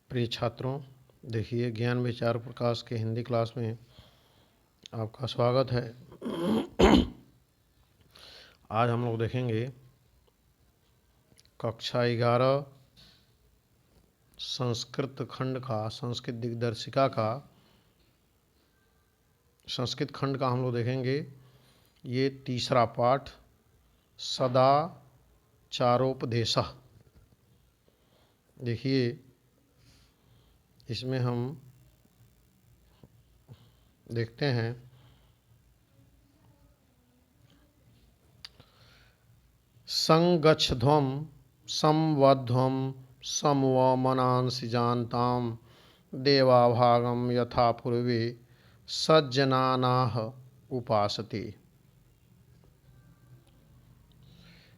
प्रिय छात्रों, देखिए ज्ञान विचार प्रकाश के हिंदी क्लास में आपका स्वागत है। आज हम लोग देखेंगे कक्षा 11 संस्कृत खंड का संस्कृत दिग्दर्शिका का संस्कृत खंड का हम लोग देखेंगे। ये तीसरा पाठ सदाचारोपदेशः। देखिए इसमें हम देखते हैं संगच्छध्वं संवध्वं समवमनांसि जानतां देवाभागं यथा पूर्वे सज्जनानाः उपासते।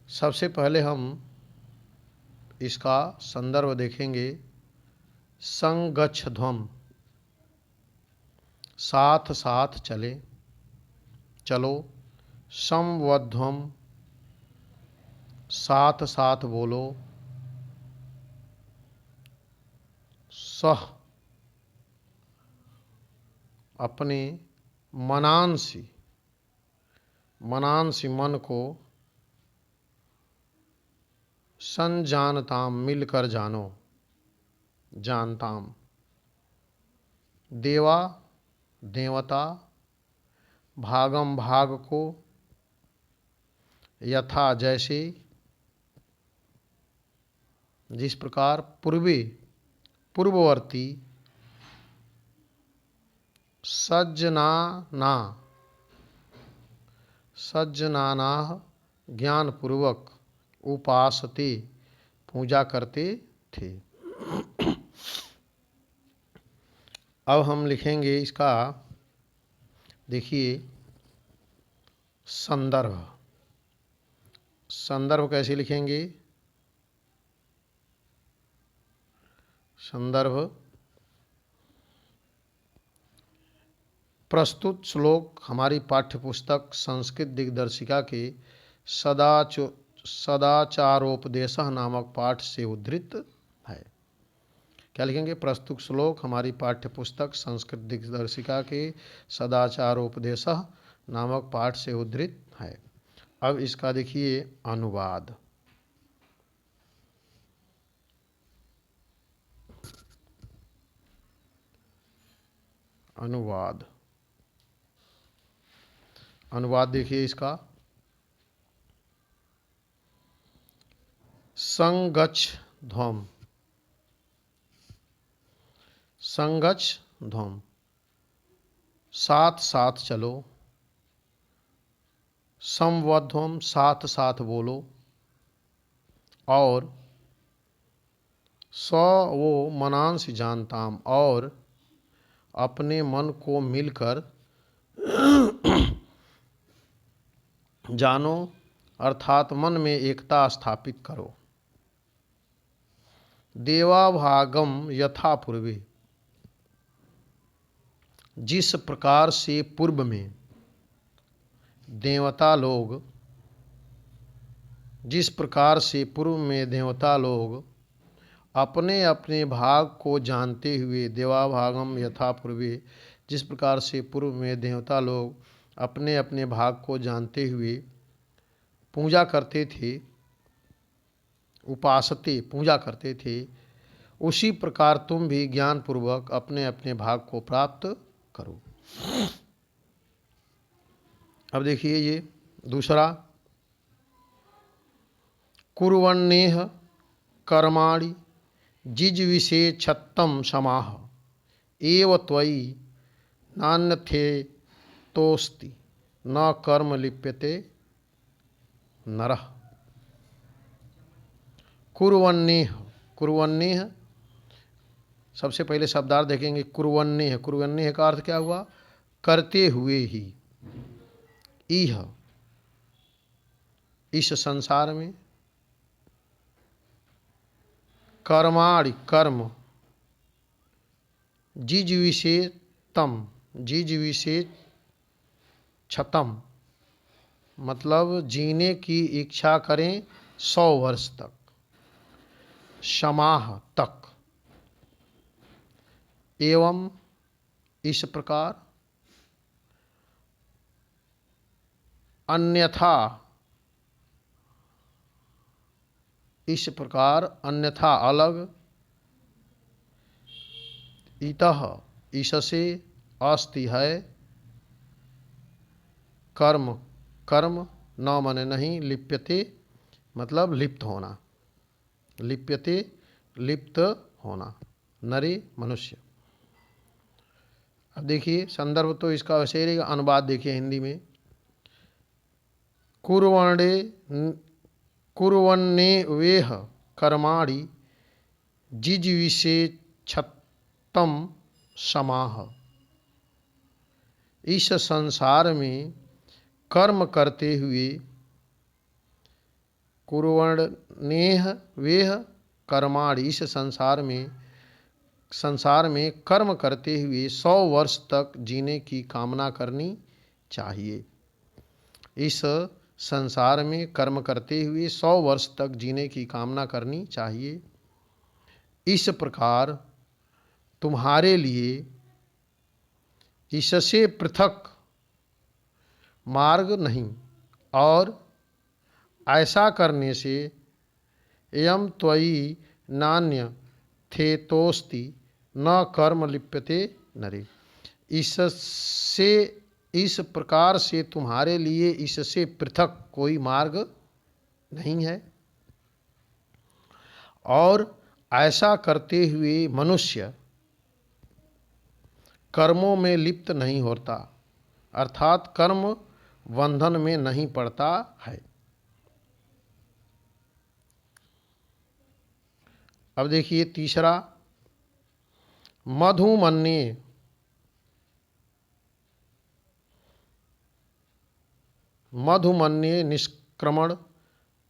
सबसे पहले हम इसका संदर्भ देखेंगे। संगच्छध्वं साथ साथ चले, चलो। संवध्वं साथ साथ बोलो। सह अपने मनांसी मनांसी मन को संजानताम मिलकर जानो, जानताम। देवा देवता भागम भाग को यथा जैसे जिस प्रकार पूर्ववर्ती सज्जनाना ज्ञानपूर्वक उपासते पूजा करते थे। अब हम लिखेंगे इसका, देखिए संदर्भ कैसे लिखेंगे। संदर्भ प्रस्तुत श्लोक हमारी पाठ्यपुस्तक संस्कृत दिग्दर्शिका के सदाचारोपदेशः नामक पाठ से उद्धृत है। क्या लिखेंगे? प्रस्तुत श्लोक हमारी पाठ्यपुस्तक संस्कृत दिग्दर्शिका के सदाचारोपदेशः नामक पाठ से उद्धृत है। अब इसका देखिए अनुवाद। अनुवाद देखिए इसका। संगच्छध्वं साथ साथ चलो। संवध्वं साथ साथ बोलो। और वो मनांसि जानताम और अपने मन को मिलकर जानो, अर्थात मन में एकता स्थापित करो। देवाभागम यथा पूर्वे जिस प्रकार से पूर्व में देवता लोग अपने अपने भाग को जानते हुए, देवाभागम यथा पूर्वे जिस प्रकार से पूर्व में देवता लोग अपने अपने भाग को जानते हुए पूजा करते थे, उपासते पूजा करते थे, उसी प्रकार तुम भी ज्ञानपूर्वक अपने अपने भाग को प्राप्त करो। अब देखिए ये दूसरा, कुर्वन्नेह कर्माणि जिज्विषेच्छत्तं समाह एव त्वयि नान्यथेतोऽस्ति न कर्म लिप्यते नरः। कुर्वन्नेह सबसे पहले शब्दार्थ देखेंगे। कुर्वन्नेह का अर्थ क्या हुआ? करते हुए ही। इह इस संसार में, कर्माणि कर्म, जिज्विषेच्छतं मतलब जीने की इच्छा करें 100 वर्ष तक, समाह तक। एवं इस प्रकार, अन्यथा इस प्रकार, अन्यथा अलग, इतः इससे, अस्ति है, कर्म कर्म, न माने नहीं, लिप्यते मतलब लिप्त होना, लिप्यते लिप्त होना, नरे मनुष्य। अब देखिए संदर्भ तो इसका वैसे रहेगा, अनुवाद देखिए हिंदी में। कुर्वन्ने वेह कर्माणि जिजीविषेच्छत्तम समाह। इस संसार में कर्म करते हुए, कुर्वन्नेह वेह कर्माणि, इस संसार में कर्म करते हुए 100 वर्ष तक जीने की कामना करनी चाहिए। इस संसार में कर्म करते हुए 100 वर्ष तक जीने की कामना करनी चाहिए। इस प्रकार तुम्हारे लिए इससे पृथक मार्ग नहीं, और ऐसा करने से यम त्वयि नान्य थेतोस्ति न कर्म लिप्यते नरे। इससे, इस प्रकार से तुम्हारे लिए इससे पृथक कोई मार्ग नहीं है, और ऐसा करते हुए मनुष्य कर्मों में लिप्त नहीं होता, अर्थात कर्म बंधन में नहीं पड़ता है। अब देखिए तीसरा, मधुमन्ये, मधुमन्ये निष्क्रमण,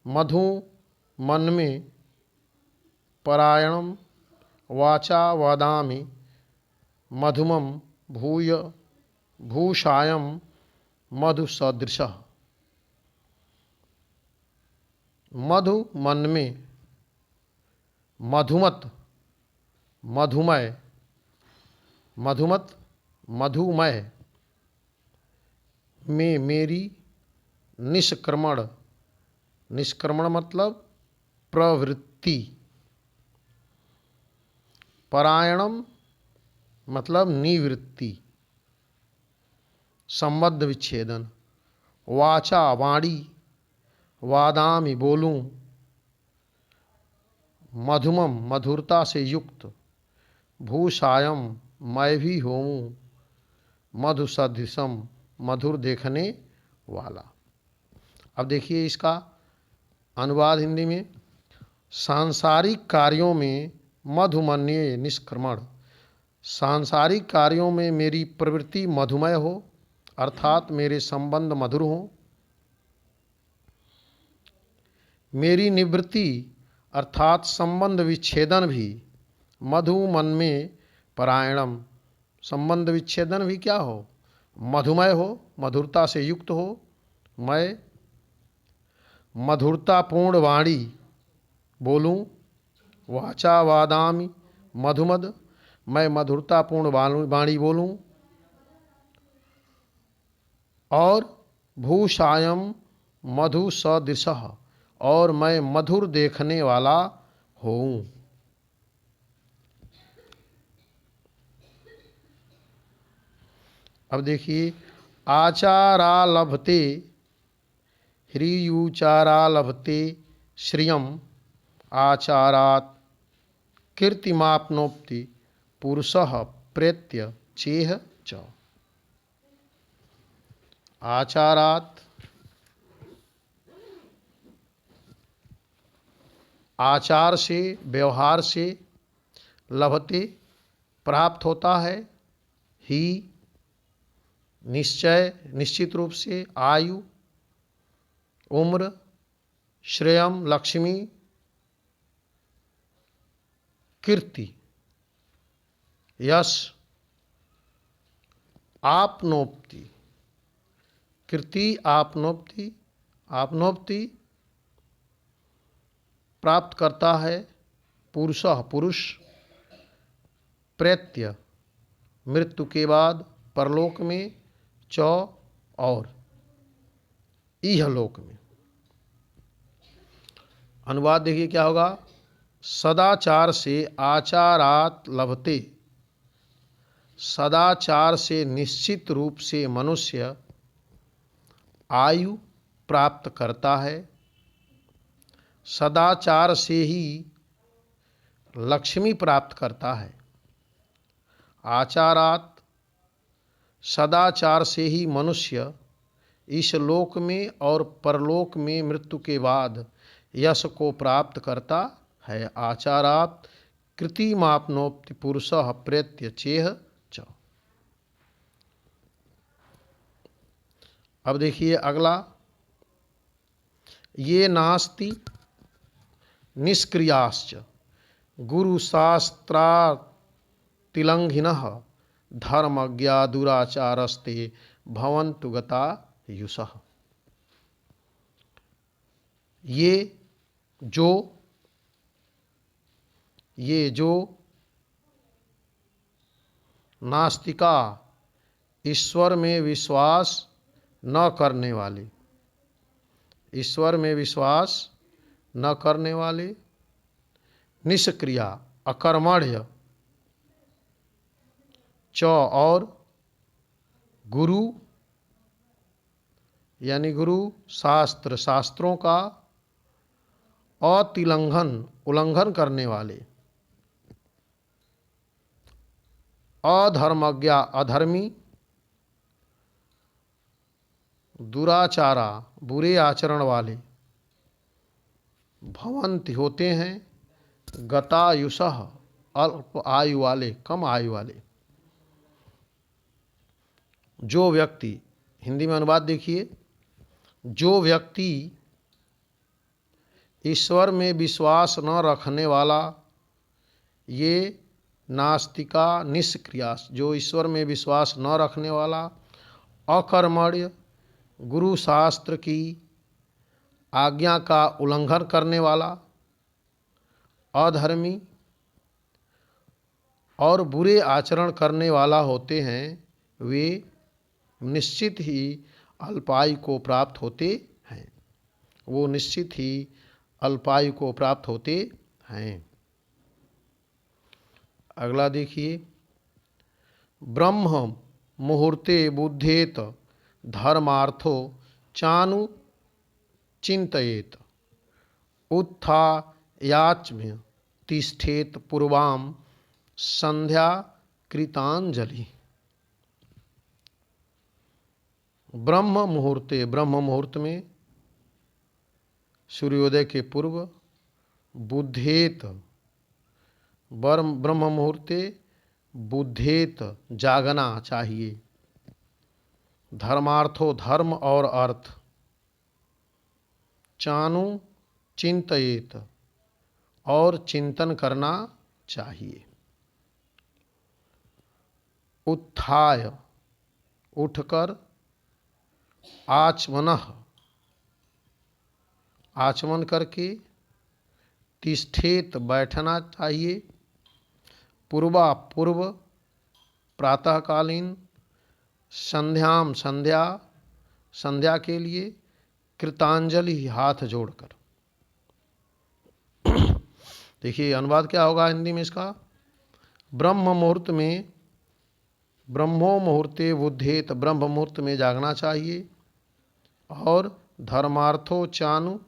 मधु मन में, परायणम वाचा वदामि, मधुमम भूय भूषायम मधुसदृशः। मधु मन में, मधुमत मधुमय, मधुमत मधुमय में मेरी, निष्क्रमण, निष्क्रमण मतलब प्रवृत्ति, परायणम मतलब निवृत्ति, संबद्ध विच्छेदन, वाचा वाणी, वादामि बोलूं, मधुमम मधुरता से युक्त, भूषायम मैं भी होऊं, मधुसदृशम मधुर देखने वाला। अब देखिए इसका अनुवाद हिंदी में। सांसारिक कार्यों में मधुमन्ये निष्क्रमण, सांसारिक कार्यों में मेरी प्रवृत्ति मधुमय हो, अर्थात मेरे संबंध मधुर हों। मेरी निवृत्ति अर्थात संबंध विच्छेदन भी मधु मन में, परायणम संबंध विच्छेदन भी क्या हो, मधुमय हो, मधुरता से युक्त हो। मैं मधुरतापूर्ण वाणी बोलूं, वाचा वादामि मधुमद, मैं मधुरतापूर्ण वाणी बोलूं, और भूषायम मधु सदृशः, और मैं मधुर देखने वाला हूँ। अब देखिए, आचारालभते ह्रियुचारालभते श्रियम, आचारात् कीर्तिमाप्नोति पुरुषः प्रेत्य चेह च। आचारात्, आचार से, व्यवहार से, लभते प्राप्त होता है, ही निश्चय निश्चित रूप से, आयु उम्र, श्रेयम लक्ष्मी, कीर्ति यश, आपनोप्ति कीर्ति, आपनोप्ति आपनोप्ति प्राप्त करता है, पुरुषः पुरुष, प्रेत्य मृत्यु के बाद परलोक में, च और इहलोक में। अनुवाद देखिए क्या होगा। सदाचार से आचारात लभते, सदाचार से निश्चित रूप से मनुष्य आयु प्राप्त करता है। सदाचार से ही लक्ष्मी प्राप्त करता है। आचारात, सदाचार से ही मनुष्य इस लोक में और परलोक में मृत्यु के बाद यश को प्राप्त करता है। आचारात कृतिमाप्नोति पुरुषः प्रेत्य चेह च। अब देखिए अगला, ये नास्ति निष्क्रियाश्च गुरुशास्त्रातिलंघिनः धर्मज्ञा दुराचारस्ते भवन्तु गता युषः। ये जो नास्तिका, ईश्वर में विश्वास न करने वाले, ईश्वर में विश्वास न करने वाले, निष्क्रिया अकर्मण्य, च और गुरु यानी गुरु शास्त्र, शास्त्रों का अतिलंघन उल्लंघन करने वाले, अधर्मज्ञा अधर्मी, दुराचारा बुरे आचरण वाले, भवन्ति होते हैं, गतायुषः अल्प आयु वाले, कम आयु वाले। जो व्यक्ति, हिंदी में अनुवाद देखिए, जो व्यक्ति ईश्वर में विश्वास न रखने वाला, ये नास्तिका निष्क्रिया, जो ईश्वर में विश्वास न रखने वाला, अकर्मण्य, गुरु शास्त्र की आज्ञा का उल्लंघन करने वाला, अधर्मी और बुरे आचरण करने वाला होते हैं, वे निश्चित ही अल्पायु को प्राप्त होते हैं। वो निश्चित ही अल्पायु को प्राप्त होते हैं। अगला देखिए, ब्रह्म मुहूर्ते बुद्धेत धर्मार्थो चानु चिंतयेत उत्थायाच्म्य तिष्ठेत पूर्वाम संध्या कृतांजलि। ब्रह्म मुहूर्ते, ब्रह्म मुहूर्त में, सूर्योदय के पूर्व, बुद्धेत, ब्रह्म मुहूर्ते बुद्धेत जागना चाहिए, धर्मार्थो धर्म और अर्थ, चानु चिंतयेत और चिंतन करना चाहिए, उत्थाय उठकर, आचमनः आचमन करके, तिष्ठेत बैठना चाहिए, पूर्वा पूर्व प्रातःकालीन, संध्याम संध्या संध्या के लिए, कृतांजलि हाथ जोड़कर। देखिए अनुवाद क्या होगा हिंदी में इसका। ब्रह्म मुहूर्त में, ब्रह्मो मुहूर्ते बुद्धेत, ब्रह्म मुहूर्त में जागना चाहिए, और धर्मार्थो चानु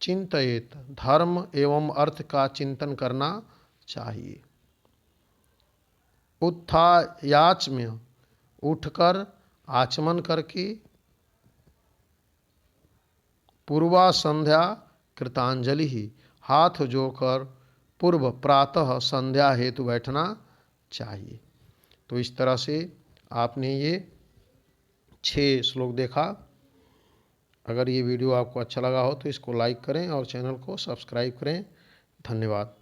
चिंतयेत, धर्म एवं अर्थ का चिंतन करना चाहिए, उत्थायाच्म्य उठकर आचमन करके, पूर्वा संध्या कृतांजलि ही हाथ जोड़कर पूर्व प्रातः संध्या हेतु बैठना चाहिए। तो इस तरह से आपने ये 6 श्लोक देखा। अगर ये वीडियो आपको अच्छा लगा हो तो इसको लाइक करें और चैनल को सब्सक्राइब करें। धन्यवाद।